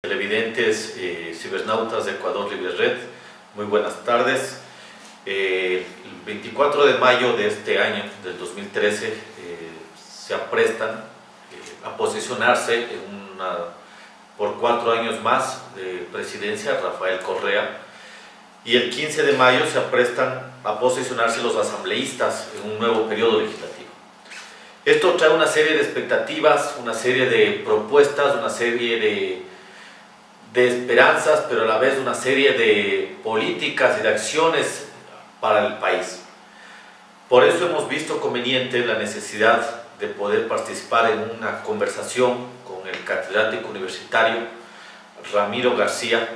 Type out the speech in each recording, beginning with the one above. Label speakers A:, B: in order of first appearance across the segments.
A: Televidentes, cibernautas de Ecuador Libre Red, muy buenas tardes. El 24 de mayo de este año, del 2013, se aprestan a posicionarse por 4 años más de presidencia Rafael Correa, y el 15 de mayo se aprestan a posicionarse los asambleístas en un nuevo periodo legislativo. Esto trae una serie de expectativas, una serie de propuestas, una serie de esperanzas, pero a la vez una serie de políticas y de acciones para el país. Por eso hemos visto conveniente la necesidad de poder participar en una conversación con el catedrático universitario Ramiro García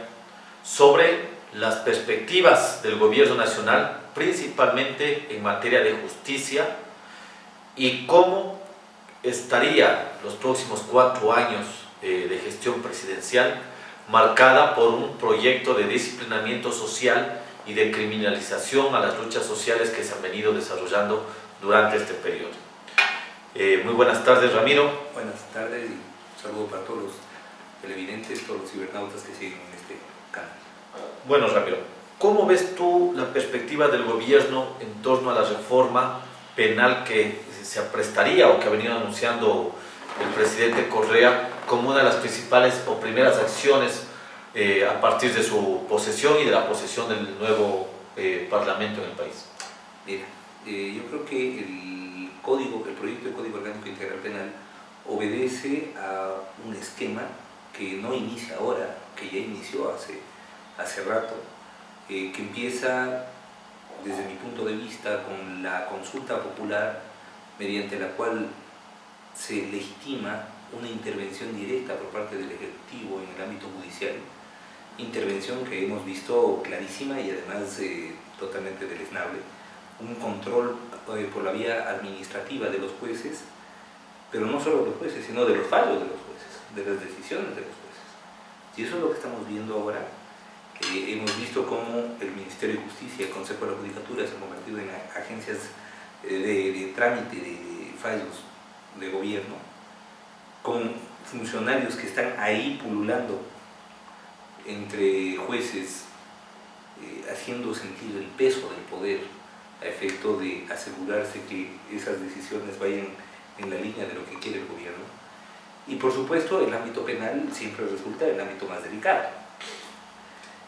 A: sobre las perspectivas del gobierno nacional, principalmente en materia de justicia, y cómo estaría los próximos 4 años de gestión presidencial marcada por un proyecto de disciplinamiento social y de criminalización a las luchas sociales que se han venido desarrollando durante este periodo. Muy buenas tardes, Ramiro.
B: Buenas tardes y un saludo para todos los televidentes, todos los cibernautas que siguen en este canal.
A: Bueno, Ramiro, ¿cómo ves tú la perspectiva del gobierno en torno a la reforma penal que se aprestaría o que ha venido anunciando el presidente Correa como una de las principales o primeras acciones a partir de su posesión y de la posesión del nuevo parlamento en el país?
B: Mira, yo creo que el proyecto de Código Orgánico Integral Penal obedece a un esquema que no inicia ahora, que ya inició hace rato, que empieza desde mi punto de vista con la consulta popular, mediante la cual se legitima una intervención directa por parte del Ejecutivo en el ámbito judicial, intervención que hemos visto clarísima y además totalmente deleznable, un control por la vía administrativa de los jueces, pero no solo de los jueces, sino de los fallos de los jueces, de las decisiones de los jueces. Y eso es lo que estamos viendo ahora. Hemos visto cómo el Ministerio de Justicia y el Consejo de la Judicatura se han convertido en agencias de trámite de fallos de gobierno, con funcionarios que están ahí pululando entre jueces, haciendo sentir el peso del poder a efecto de asegurarse que esas decisiones vayan en la línea de lo que quiere el gobierno. Y por supuesto el ámbito penal siempre resulta el ámbito más delicado.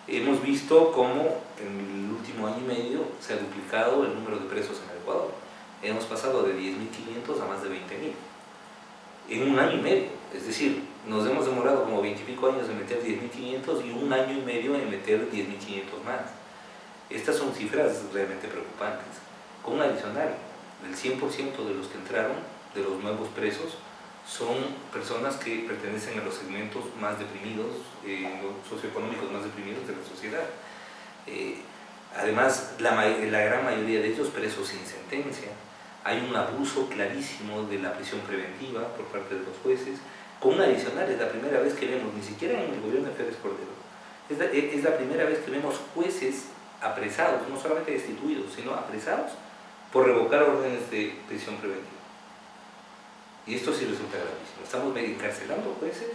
B: Hemos visto cómo en el último año y medio se ha duplicado el número de presos en el Ecuador. Hemos pasado de 10.500 a más de 20.000 en un año y medio. Es decir, nos hemos demorado como 20 y pico años en meter 10.500 y un año y medio en meter 10.500 más. Estas son cifras realmente preocupantes. Con un adicional, del 100% de los que entraron, de los nuevos presos, son personas que pertenecen a los segmentos más deprimidos, socioeconómicos más deprimidos de la sociedad. Además, la gran mayoría de ellos presos sin sentencia. Hay un abuso clarísimo de la prisión preventiva por parte de los jueces. Con un adicional, es la primera vez que vemos, ni siquiera en el gobierno de Félix Cordero, es la primera vez que vemos jueces apresados, no solamente destituidos, sino apresados por revocar órdenes de prisión preventiva. Y esto sí resulta gravísimo. Estamos encarcelando jueces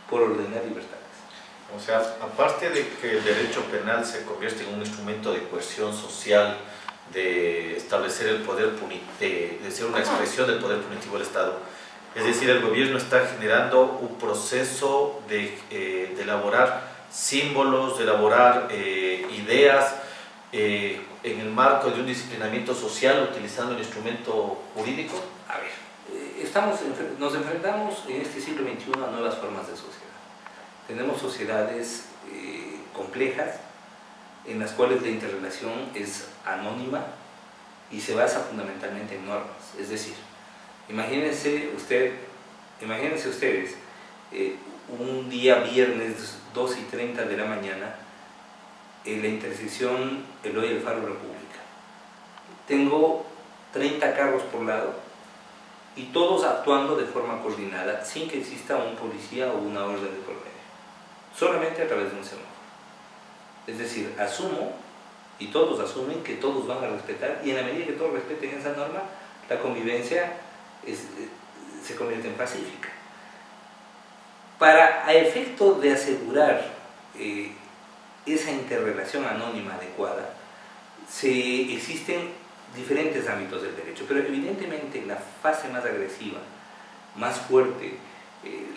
B: por ordenar libertades.
A: O sea, aparte de que el derecho penal se convierte en un instrumento de cohesión social, de establecer el poder punitivo, de ser una expresión del poder punitivo del Estado, es decir, el gobierno está generando un proceso de elaborar símbolos, de elaborar ideas en el marco de un disciplinamiento social utilizando el instrumento jurídico.
B: A ver, nos enfrentamos en este siglo XXI a nuevas formas de sociedad. Tenemos sociedades complejas, en las cuales la interrelación es anónima y se basa fundamentalmente en normas. Es decir, imagínense ustedes un día viernes 2:30 de la mañana en la intersección Eloy Alfaro República. Tengo 30 carros por lado y todos actuando de forma coordinada sin que exista un policía o una orden de por medio, solamente a través de un semáforo. Es decir, asumo, y todos asumen que todos van a respetar, y en la medida que todos respeten esa norma, la convivencia se convierte en pacífica. Para a efecto de asegurar esa interrelación anónima adecuada, existen diferentes ámbitos del derecho, pero evidentemente la fase más agresiva, más fuerte,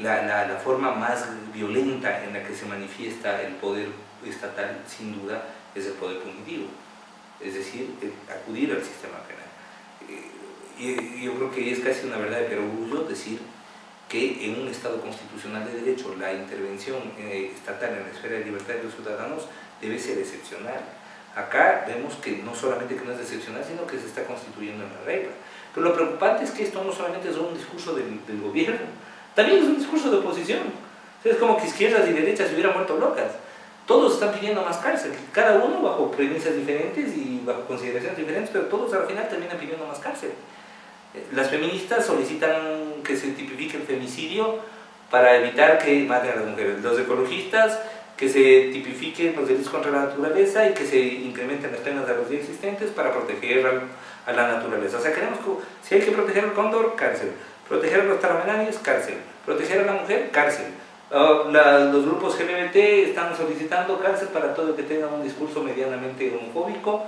B: la forma más violenta en la que se manifiesta el poder estatal, sin duda, es el poder punitivo, es decir, acudir al sistema penal. Yo creo que es casi una verdad de perogrullo decir que en un Estado constitucional de derecho la intervención estatal en la esfera de libertad de los ciudadanos debe ser excepcional. Acá vemos que no solamente que no es excepcional, sino que se está constituyendo en la regla. Pero lo preocupante es que esto no solamente es un discurso del gobierno, también es un discurso de oposición. O sea, es como que izquierdas y derechas se hubieran vuelto locas. Todos están pidiendo más cárcel, cada uno bajo premisas diferentes y bajo consideraciones diferentes, pero todos al final terminan pidiendo más cárcel. Las feministas solicitan que se tipifique el femicidio para evitar que maten a las mujeres. Los ecologistas, que se tipifiquen los delitos contra la naturaleza y que se incrementen las penas de los ya existentes para proteger a la naturaleza. O sea, queremos que si hay que proteger al cóndor, cárcel. Proteger a los taramananios, cárcel. Proteger a la mujer, cárcel. Los grupos LGBT están solicitando cárcel para todo el que tenga un discurso medianamente homofóbico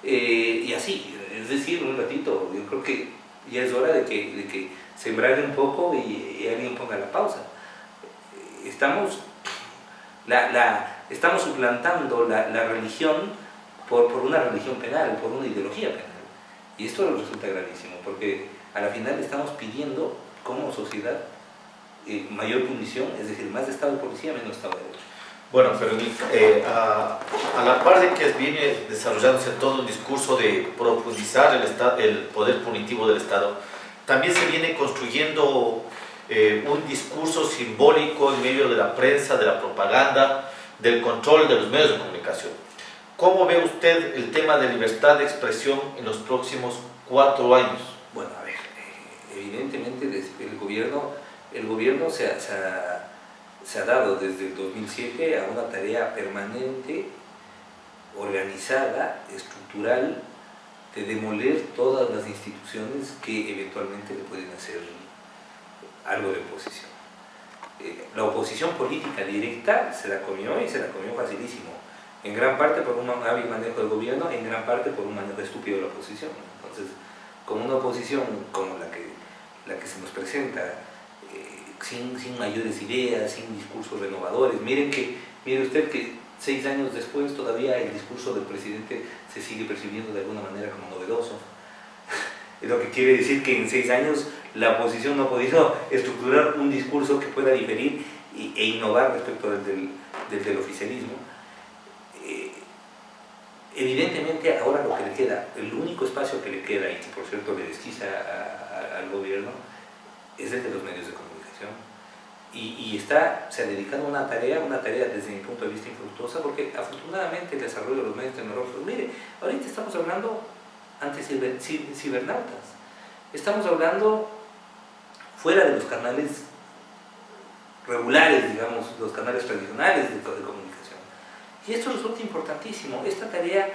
B: y así. Es decir, un ratito, yo creo que ya es hora de que se embrague un poco y alguien ponga la pausa. Estamos suplantando la religión por una religión penal, por una ideología penal. Y esto resulta gravísimo, porque a la final estamos pidiendo como sociedad mayor punición, es decir, más Estado de policía, menos Estado de derecho.
A: Bueno, pero a la par de que viene desarrollándose todo un discurso de profundizar el poder punitivo del Estado, también se viene construyendo un discurso simbólico en medio de la prensa, de la propaganda, del control de los medios de comunicación. ¿Cómo ve usted el tema de libertad de expresión en los próximos 4 años?
B: Bueno, a ver, evidentemente el gobierno se ha dado desde el 2007 a una tarea permanente, organizada, estructural, de demoler todas las instituciones que eventualmente le pueden hacer algo de oposición. La oposición política directa se la comió y se la comió facilísimo, en gran parte por un hábil manejo del gobierno, en gran parte por un manejo estúpido de la oposición. Entonces, con una oposición como la que se nos presenta, sin mayores ideas, sin discursos renovadores. Mire usted que 6 años después todavía el discurso del presidente se sigue percibiendo de alguna manera como novedoso. Es lo que quiere decir que en 6 años la oposición no ha podido estructurar un discurso que pueda diferir e innovar respecto del oficialismo. Evidentemente ahora lo que le queda, el único espacio que le queda, y que por cierto le desquicia al gobierno, es el de los medios de comunicación. Y se ha dedicado a una tarea desde mi punto de vista infructuosa, porque afortunadamente el desarrollo de los medios tecnológicos, mire, ahorita estamos hablando ante cibernautas, estamos hablando fuera de los canales regulares, digamos, los canales tradicionales de comunicación. Y esto resulta importantísimo, esta tarea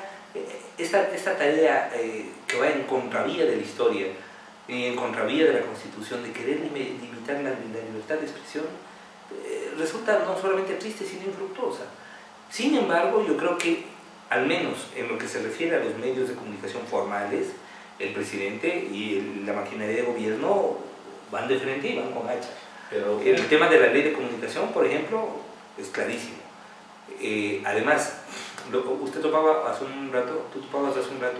B: que va en contravía de la historia, en contravía de la Constitución, de querer limitar la libertad de expresión, resulta no solamente triste, sino infructuosa. Sin embargo, yo creo que, al menos en lo que se refiere a los medios de comunicación formales, el presidente y la maquinaria de gobierno van de frente y van con hacha. Pero el tema de la ley de comunicación, por ejemplo, es clarísimo. Además, tú topabas hace un rato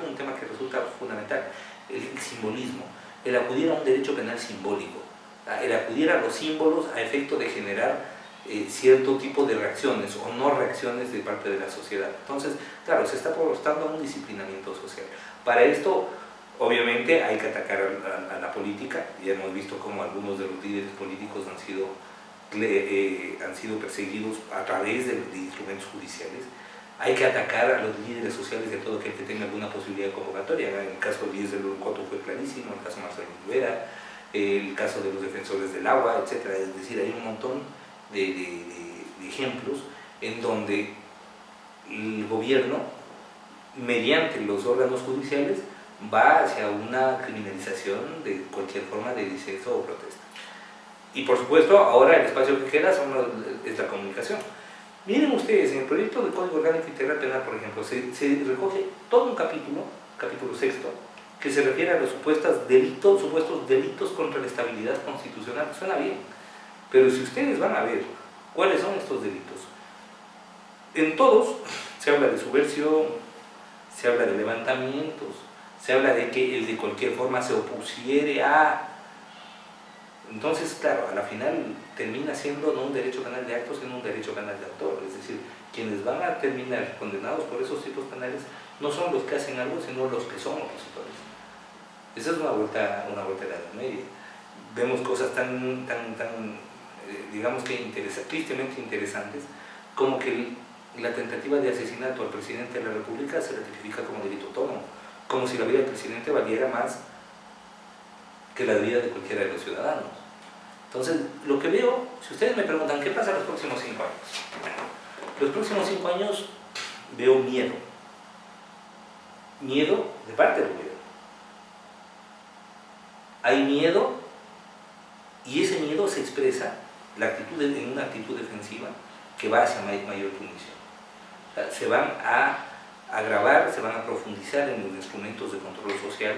B: un tema que resulta fundamental, el simbolismo, el acudir a un derecho penal simbólico, el acudir a los símbolos a efecto de generar cierto tipo de reacciones o no reacciones de parte de la sociedad. Entonces, claro, se está apostando a un disciplinamiento social. Para esto, obviamente, hay que atacar a la política. Ya hemos visto cómo algunos de los líderes políticos han sido perseguidos a través de instrumentos judiciales. Hay que atacar a los líderes sociales de todo aquel que tenga alguna posibilidad de convocatoria. En el caso del 10 del Urucoto fue clarísimo, el caso de Marcelo Rivera, el caso de los defensores del agua, etc. Es decir, hay un montón de ejemplos en donde el gobierno, mediante los órganos judiciales, va hacia una criminalización de cualquier forma de disenso o protesta. Y por supuesto, ahora el espacio que queda es la comunicación. Miren ustedes, en el proyecto de Código Orgánico Integral Penal, por ejemplo, se recoge todo un capítulo sexto, que se refiere a los supuestos delitos contra la estabilidad constitucional. Suena bien, pero si ustedes van a ver cuáles son estos delitos, en todos se habla de subversión, se habla de levantamientos, se habla de que el de cualquier forma se opusiere a... Entonces, claro, a la final termina siendo no un derecho penal de acto, sino un derecho penal de autor. Es decir, quienes van a terminar condenados por esos tipos penales no son los que hacen algo, sino los que son opositores. Esa es una vuelta de la Edad Media. Vemos cosas tan digamos que tristemente interesantes, como que la tentativa de asesinato al presidente de la República se ratifica como delito autónomo, como si la vida del presidente valiera más que la vida de cualquiera de los ciudadanos. Entonces, lo que veo, si ustedes me preguntan, ¿qué pasa en los próximos 5 años? Bueno, los próximos 5 años veo miedo. Miedo de parte del gobierno. Hay miedo, y ese miedo se expresa en una actitud defensiva que va hacia mayor punición. O sea, se van a agravar, se van a profundizar en los instrumentos de control social.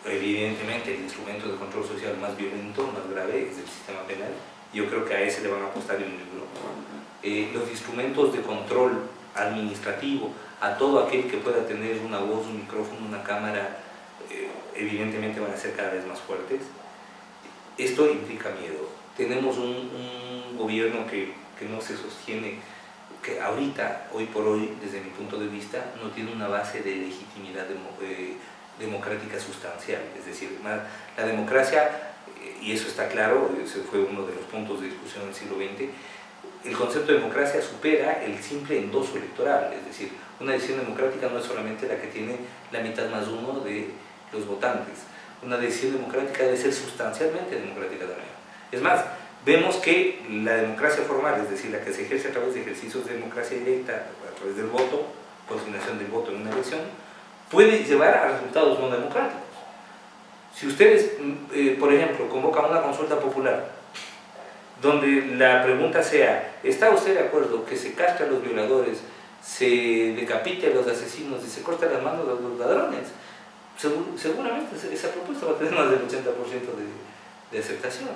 B: Evidentemente el instrumento de control social más violento, más grave, es el sistema penal. Yo creo que a ese le van a apostar en un libro. Los instrumentos de control administrativo, a todo aquel que pueda tener una voz, un micrófono, una cámara, evidentemente van a ser cada vez más fuertes. Esto implica miedo. Tenemos un gobierno que no se sostiene, que ahorita, hoy por hoy, desde mi punto de vista, no tiene una base de legitimidad democrática sustancial. Es decir, la democracia, y eso está claro, ese fue uno de los puntos de discusión del siglo XX, el concepto de democracia supera el simple endoso electoral. Es decir, una decisión democrática no es solamente la que tiene la mitad más uno de los votantes. Una decisión democrática debe ser sustancialmente democrática también. Es más, vemos que la democracia formal, es decir, la que se ejerce a través de ejercicios de democracia directa, a través del voto, consignación del voto en una elección, puede llevar a resultados no democráticos. Si ustedes, por ejemplo, convocan una consulta popular, donde la pregunta sea, ¿está usted de acuerdo que se castre a los violadores, se decapite a los asesinos y se corte las manos a los ladrones? Seguramente esa propuesta va a tener más del 80% de aceptación.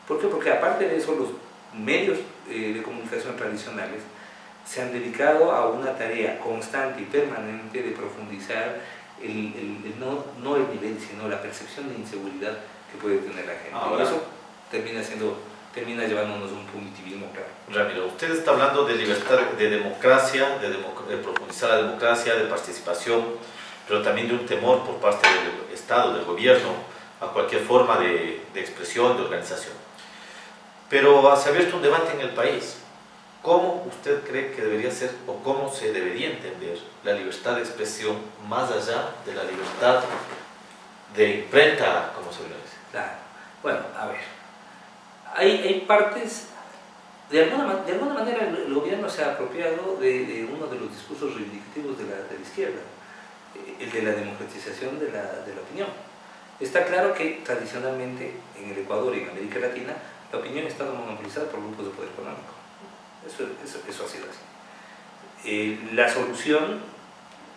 B: ¿Por qué? Porque aparte de eso, los medios de comunicación tradicionales se han dedicado a una tarea constante y permanente de profundizar no el nivel, sino la percepción de inseguridad que puede tener la gente.
A: Ahora,
B: y eso termina llevándonos a un punitivismo claro.
A: Ramiro, usted está hablando de libertad, de democracia, de profundizar la democracia, de participación, pero también de un temor por parte del Estado, del gobierno, a cualquier forma de expresión, de organización. Pero se ha abierto un debate en el país. ¿Cómo usted cree que debería ser o cómo se debería entender la libertad de expresión más allá de la libertad de imprenta, como se le dice?
B: Claro. Bueno, a ver, hay partes, de alguna manera el gobierno se ha apropiado de uno de los discursos reivindicativos de la izquierda, el de la democratización de la opinión. Está claro que tradicionalmente en el Ecuador y en América Latina la opinión ha estado monopolizada por grupos de poder económico. Eso ha sido así. La solución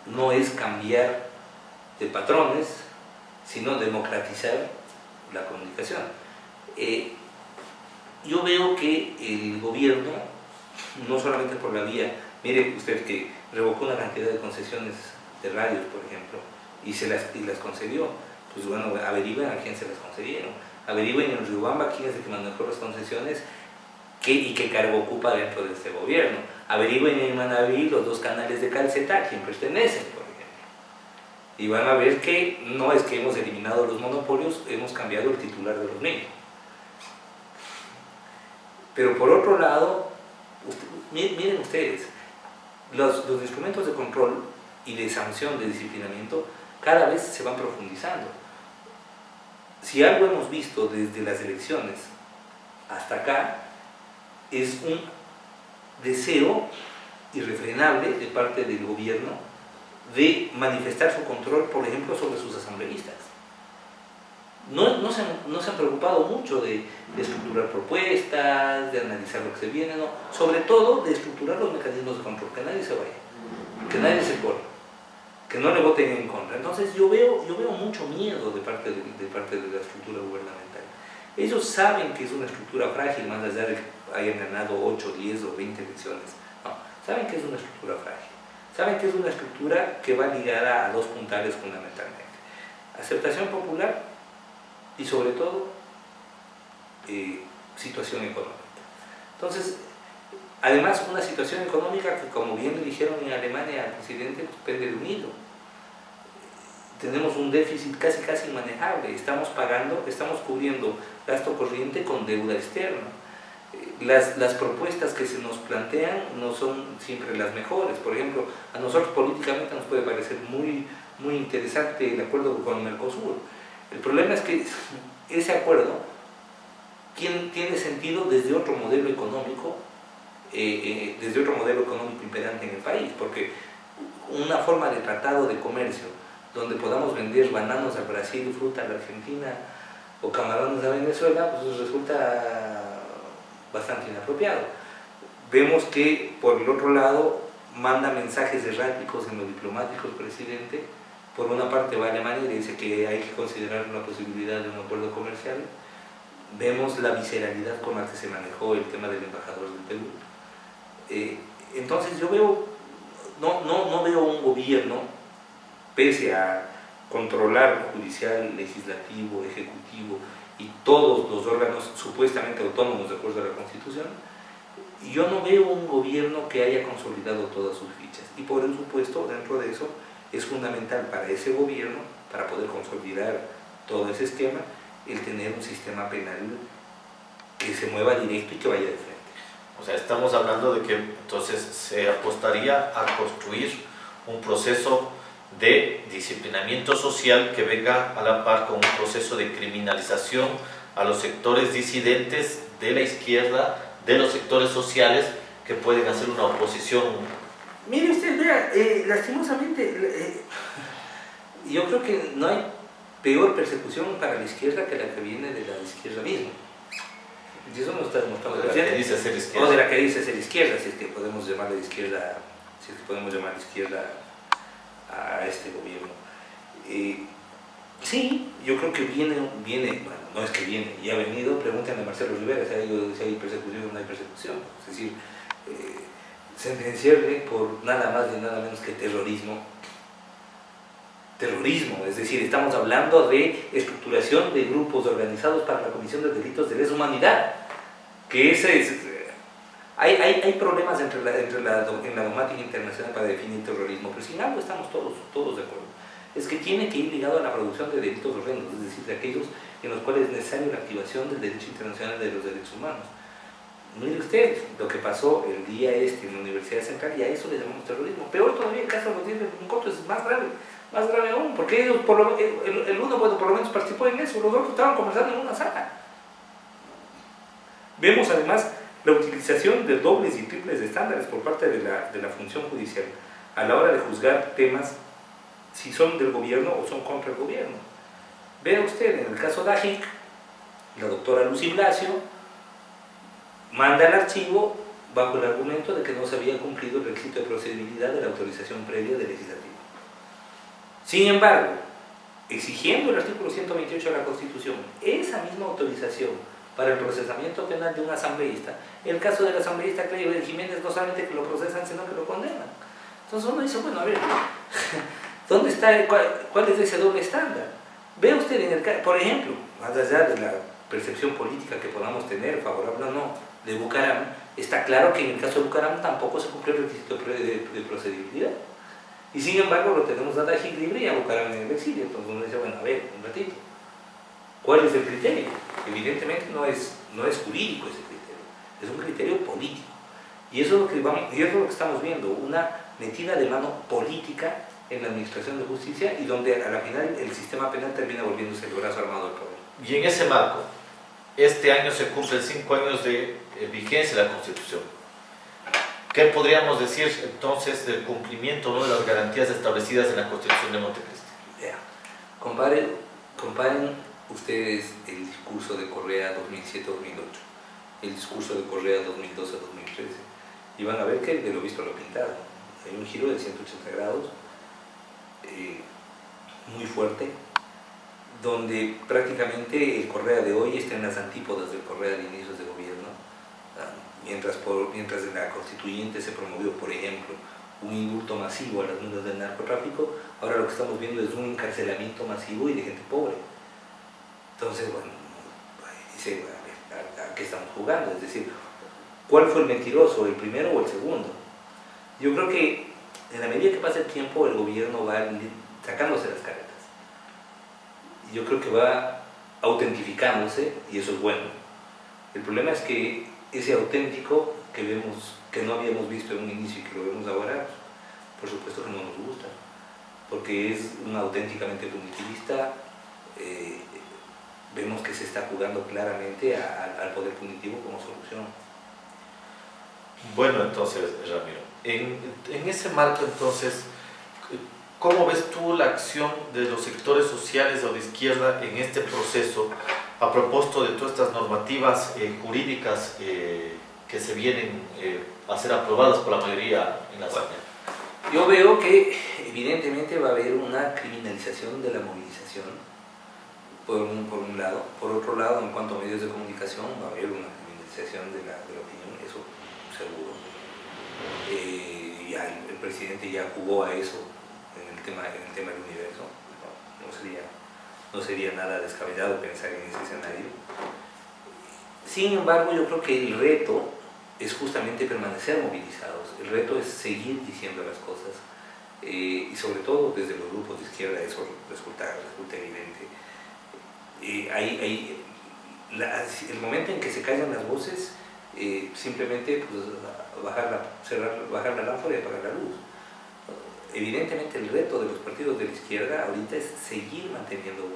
B: no es cambiar de patrones, sino democratizar la comunicación. Yo veo que el gobierno, no solamente por la vía, mire usted que revocó una cantidad de concesiones de radios, por ejemplo, y las concedió, pues bueno, averigüen a quién se las concedieron, averigüen en Riobamba quién es el que manejó las concesiones y qué cargo ocupa dentro de este gobierno, averigüen en Manaví los 2 canales de Calceta a quién pertenecen, por ejemplo, y van a ver que no es que hemos eliminado los monopolios, hemos cambiado el titular de los mismos. Pero por otro lado, miren ustedes, los instrumentos de control y de sanción, de disciplinamiento, cada vez se van profundizando. Si algo hemos visto desde las elecciones hasta acá, es un deseo irrefrenable de parte del gobierno de manifestar su control, por ejemplo, sobre sus asambleístas. no se han preocupado mucho de estructurar propuestas, de analizar lo que se viene, no, sobre todo de estructurar los mecanismos de control, que nadie se vaya, que nadie se corra, que no le voten en contra. Entonces yo veo mucho miedo de parte de la estructura gubernamental. Ellos saben que es una estructura frágil, más allá de que hayan ganado 8, 10 o 20 elecciones. No, saben que es una estructura frágil. Saben que es una estructura que va ligada a dos puntales fundamentalmente. Aceptación popular y sobre todo situación económica. Entonces, además una situación económica que, como bien le dijeron en Alemania al presidente, pues, pende de un hilo. Tenemos un déficit casi inmanejable, estamos cubriendo gasto corriente con deuda externa. Las propuestas que se nos plantean no son siempre las mejores. Por ejemplo, a nosotros políticamente nos puede parecer muy interesante el acuerdo con Mercosur. El problema es que ese acuerdo tiene sentido desde otro modelo económico, imperante en el país, porque una forma de tratado de comercio donde podamos vender bananos al Brasil, fruta a la Argentina o camarones a Venezuela, pues resulta bastante inapropiado. Vemos que por el otro lado manda mensajes erráticos en lo diplomático el presidente. Por una parte va a Alemania y dice que hay que considerar la posibilidad de un acuerdo comercial. Vemos la visceralidad con la que se manejó el tema del embajador del Perú. Entonces yo no veo un gobierno, pese a controlar judicial, legislativo, ejecutivo y todos los órganos supuestamente autónomos de acuerdo a la Constitución, yo no veo un gobierno que haya consolidado todas sus fichas. Y por supuesto, dentro de eso, es fundamental para ese gobierno, para poder consolidar todo ese esquema, el tener un sistema penal que se mueva directo y que vaya de frente.
A: O sea, estamos hablando de que entonces se apostaría a construir un proceso de disciplinamiento social que venga a la par con un proceso de criminalización a los sectores disidentes de la izquierda, de los sectores sociales que pueden hacer una oposición.
B: Mire usted, vea, lastimosamente, yo creo que no hay peor persecución para la izquierda que la que viene de la izquierda misma. Y eso no está demostrado.
A: De la que dice ser izquierda.
B: O de la que dice ser izquierda, si es que podemos llamarle izquierda, a este gobierno. Sí, yo creo que viene, bueno, no es que viene, ya ha venido, pregúntenle a Marcelo Rivera si hay persecución o no hay persecución. Es decir, sentenciarle por nada más ni nada menos que terrorismo, es decir, estamos hablando de estructuración de grupos organizados para la comisión de delitos de lesa humanidad, que ese es... Hay problemas en la dogmática internacional para definir terrorismo, pero sin algo estamos todos de acuerdo. Es que tiene que ir ligado a la producción de delitos horrendos, es decir, de aquellos en los cuales es necesaria la activación del derecho internacional de los derechos humanos. Mire usted lo que pasó el día en la Universidad Central, y a eso le llamamos terrorismo. Peor todavía, el caso de los 10 de Puncoto es más grave aún, porque ellos, el uno bueno, por lo menos participó en eso, los otros estaban conversando en una sala. Vemos además la utilización de dobles y triples estándares por parte de la función judicial a la hora de juzgar temas, si son del gobierno o son contra el gobierno. Vea usted, en el caso de AGIC, la doctora Lucy Blasio manda el archivo bajo el argumento de que no se había cumplido el requisito de procedibilidad de la autorización previa del legislativo. Sin embargo, exigiendo el artículo 128 de la Constitución, esa misma autorización para el procesamiento penal de un asambleísta, el caso del asambleísta Cleber Jiménez no solamente que lo procesan, sino que lo condenan. Entonces uno dice, bueno, a ver, ¿dónde está, cuál es ese doble estándar? Vea usted, por ejemplo, más allá de la percepción política que podamos tener, favorable o no, de Bucaram, está claro que en el caso de Bucaram tampoco se cumplió el requisito de procedibilidad. Y sin embargo lo tenemos a Dajic libre y a Bucaram en el exilio. Entonces uno dice, bueno, a ver, un ratito, ¿cuál es el criterio? Evidentemente no es jurídico ese criterio, es un criterio político. Y eso es lo que estamos viendo, una metida de mano política en la administración de justicia, y donde a la final el sistema penal termina volviéndose el brazo armado del poder.
A: Y en ese marco, este año se cumplen 5 años de vigencia de la Constitución. ¿Qué podríamos decir entonces del cumplimiento, ¿no?, de las garantías establecidas en la Constitución de Montecristi?
B: Comparen ustedes el discurso de Correa 2007-2008, el discurso de Correa 2012-2013, y van a ver que de lo visto lo pintado. Hay un giro de 180 grados muy fuerte, donde prácticamente el Correa de hoy está en las antípodas del Correa de inicios de gobierno. Mientras en la constituyente se promovió, por ejemplo, un indulto masivo a las bandas del narcotráfico, ahora lo que estamos viendo es un encarcelamiento masivo y de gente pobre. Entonces, bueno, dice, ¿a qué estamos jugando? Es decir, ¿cuál fue el mentiroso, el primero o el segundo? Yo creo que en la medida que pasa el tiempo, el gobierno va sacándose las caretas. Yo creo que va autentificándose y eso es bueno. El problema es que ese auténtico que vemos, que no habíamos visto en un inicio y que lo vemos ahora, por supuesto que no nos gusta, porque es un auténticamente punitivista. Vemos que se está jugando claramente al poder punitivo como solución.
A: Bueno, entonces, Ramiro, en ese marco, entonces, ¿cómo ves tú la acción de los sectores sociales o de izquierda en este proceso a propósito de todas estas normativas jurídicas que se vienen a ser aprobadas por la mayoría en la Asamblea?
B: Yo veo que evidentemente va a haber una criminalización de la movilización, por un lado. Por otro lado, en cuanto a medios de comunicación, va a haber una criminalización de la opinión, eso seguro. Ya el presidente ya jugó a eso en el tema del universo. No sería nada descabellado pensar en ese escenario. Sin embargo, yo creo que el reto es justamente permanecer movilizados. El reto es seguir diciendo las cosas y sobre todo desde los grupos de izquierda eso resulta evidente. El momento en que se callan las voces, simplemente pues, bajar la lámpara y apagar la luz. Evidentemente el reto de los partidos de la izquierda ahorita es seguir manteniendo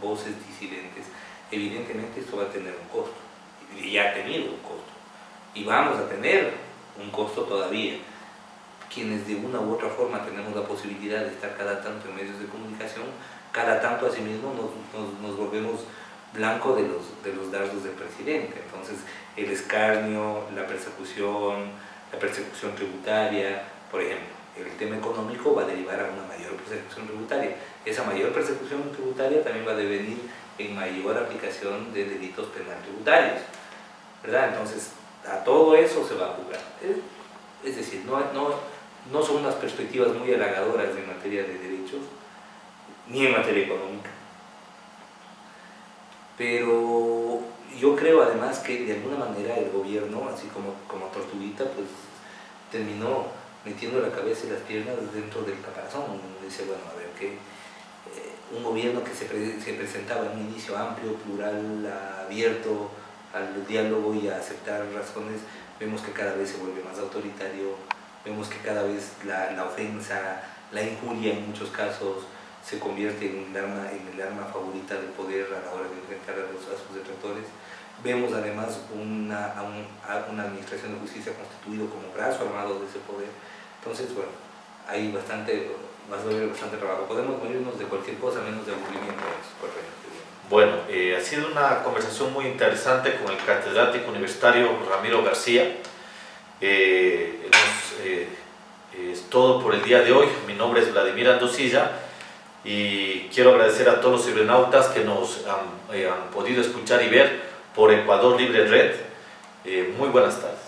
B: voces disidentes. Evidentemente esto va a tener un costo, y ya ha tenido un costo, y vamos a tener un costo todavía. Quienes de una u otra forma tenemos la posibilidad de estar cada tanto en medios de comunicación, cada tanto asimismo nos volvemos blanco de los dardos del presidente. Entonces el escarnio, la persecución tributaria, por ejemplo, el tema económico va a derivar a una mayor persecución tributaria. Esa mayor persecución tributaria también va a devenir en mayor aplicación de delitos penal tributarios, ¿verdad? Entonces, a todo eso se va a jugar. Es decir, no son unas perspectivas muy halagadoras en materia de derechos, ni en materia económica. Pero yo creo además que de alguna manera el gobierno, así como Tortuguita, pues terminó metiendo la cabeza y las piernas dentro del caparazón. Uno dice, bueno, a ver, que un gobierno que se presentaba en un inicio amplio, plural, abierto al diálogo y a aceptar razones, vemos que cada vez se vuelve más autoritario, vemos que cada vez la ofensa, la injuria en muchos casos se convierte en el arma favorita del poder a la hora de enfrentar a sus detractores. Vemos además una administración de justicia constituido como brazo armado de ese poder. Entonces, bueno, hay bastante trabajo. Podemos morirnos de cualquier cosa menos de aburrimiento en estos 4 años.
A: Bueno, ha sido una conversación muy interesante con el catedrático universitario Ramiro García. Es todo por el día de hoy. Mi nombre es Vladimir Andosilla y quiero agradecer a todos los cibernautas que nos han podido escuchar y ver por Ecuador Libre Red. Muy buenas tardes.